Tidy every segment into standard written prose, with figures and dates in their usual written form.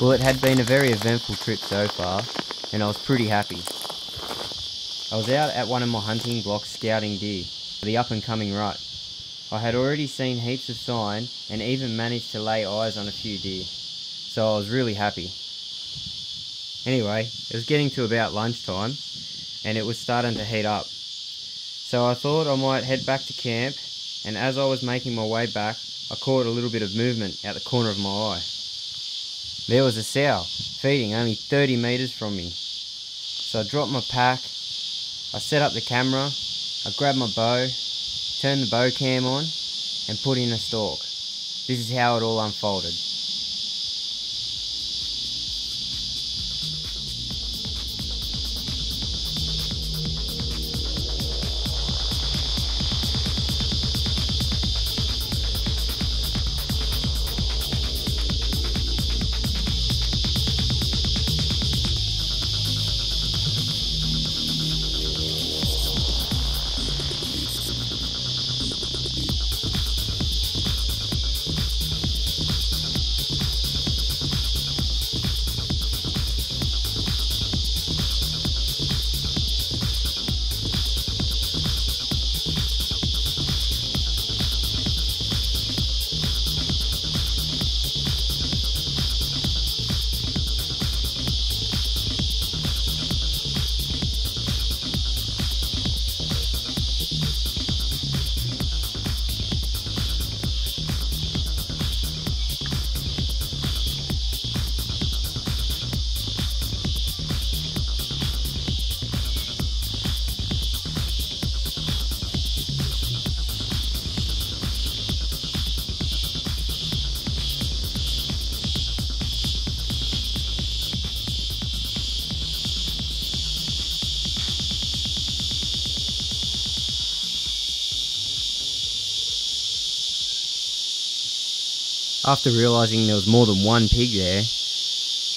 Well, it had been a very eventful trip so far, and I was pretty happy. I was out at one of my hunting blocks scouting deer for the up-and-coming rut. I had already seen heaps of sign and even managed to lay eyes on a few deer, so I was really happy. Anyway, it was getting to about lunchtime and it was starting to heat up. So I thought I might head back to camp, and as I was making my way back, I caught a little bit of movement out the corner of my eye. There was a sow feeding only 30 metres from me. So I dropped my pack, I set up the camera, I grabbed my bow, turned the bow cam on and put in a stalk. This is how it all unfolded. After realising there was more than one pig there,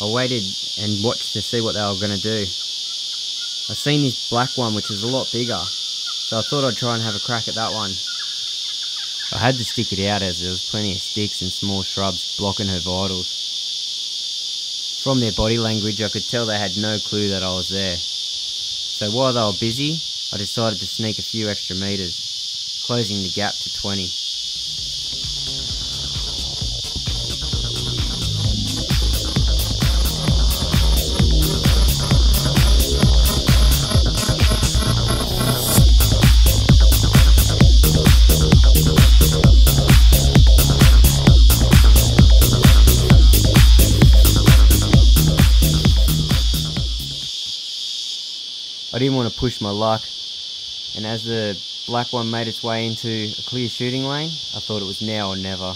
I waited and watched to see what they were going to do. I seen this black one which is a lot bigger, so I thought I'd try and have a crack at that one. I had to stick it out as there was plenty of sticks and small shrubs blocking her vitals. From their body language I could tell they had no clue that I was there. So while they were busy, I decided to sneak a few extra metres, closing the gap to 20. I didn't want to push my luck, and as the black one made its way into a clear shooting lane, I thought it was now or never.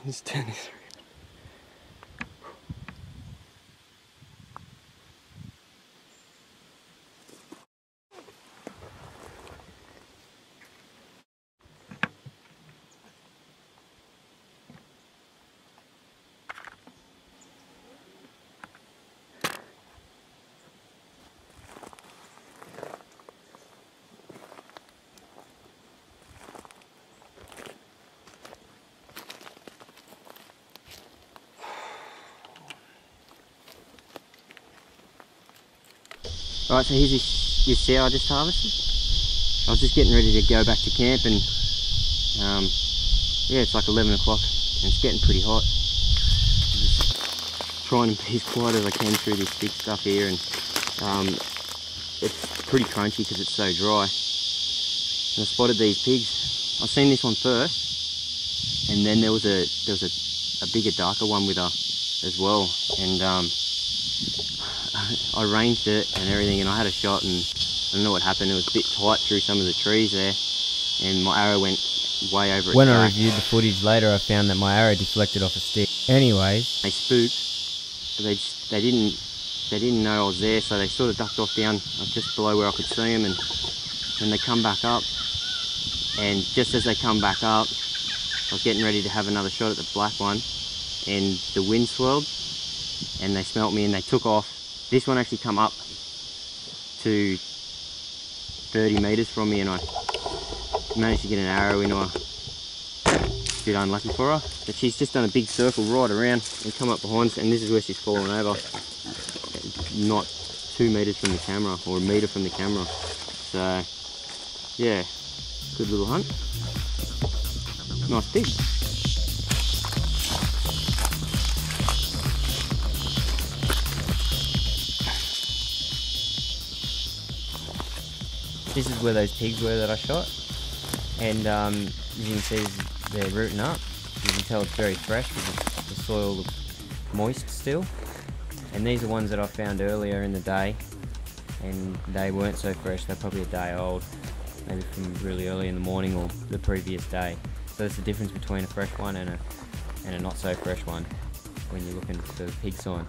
It's 10. Right, so here's this sow I just harvested. I was just getting ready to go back to camp, and yeah, it's like 11 o'clock and it's getting pretty hot. I'm just trying to be as quiet as I can through this thick stuff here, and it's pretty crunchy because it's so dry. And I spotted these pigs. I've seen this one first, and then there was a bigger, darker one with her as well, and I ranged it and everything, and I had a shot, and I don't know what happened. It was a bit tight through some of the trees there, and my arrow went way over its When I back. reviewed the footage later, I found that my arrow deflected off a stick. Anyways, They spooked, but they didn't know I was there, so they sort of ducked off down just below where I could see them, and then they come back up, and just as they come back up, I was getting ready to have another shot at the black one, and the wind swirled, and they smelt me and they took off. This one actually come up to 30 meters from me, and I managed to get an arrow in her. A bit unlucky for her, but she's just done a big circle right around and come up behind us, and this is where she's fallen over. Not 2 meters from the camera, or a meter from the camera. So yeah, good little hunt. Nice pig. this is where those pigs were that I shot, and as you can see, they're rooting up. You can tell it's very fresh because the soil looks moist still. And these are ones that I found earlier in the day, and they weren't so fresh. They're probably a day old, maybe from really early in the morning or the previous day. So there's the difference between a fresh one and a not so fresh one when you're looking for the pig sign.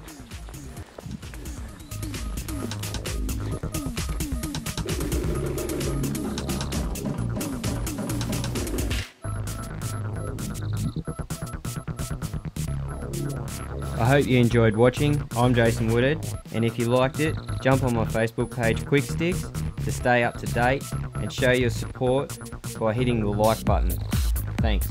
I hope you enjoyed watching. I'm Jason Woodhead, and if you liked it, jump on my Facebook page Quick Stix to stay up to date and show your support by hitting the like button. Thanks.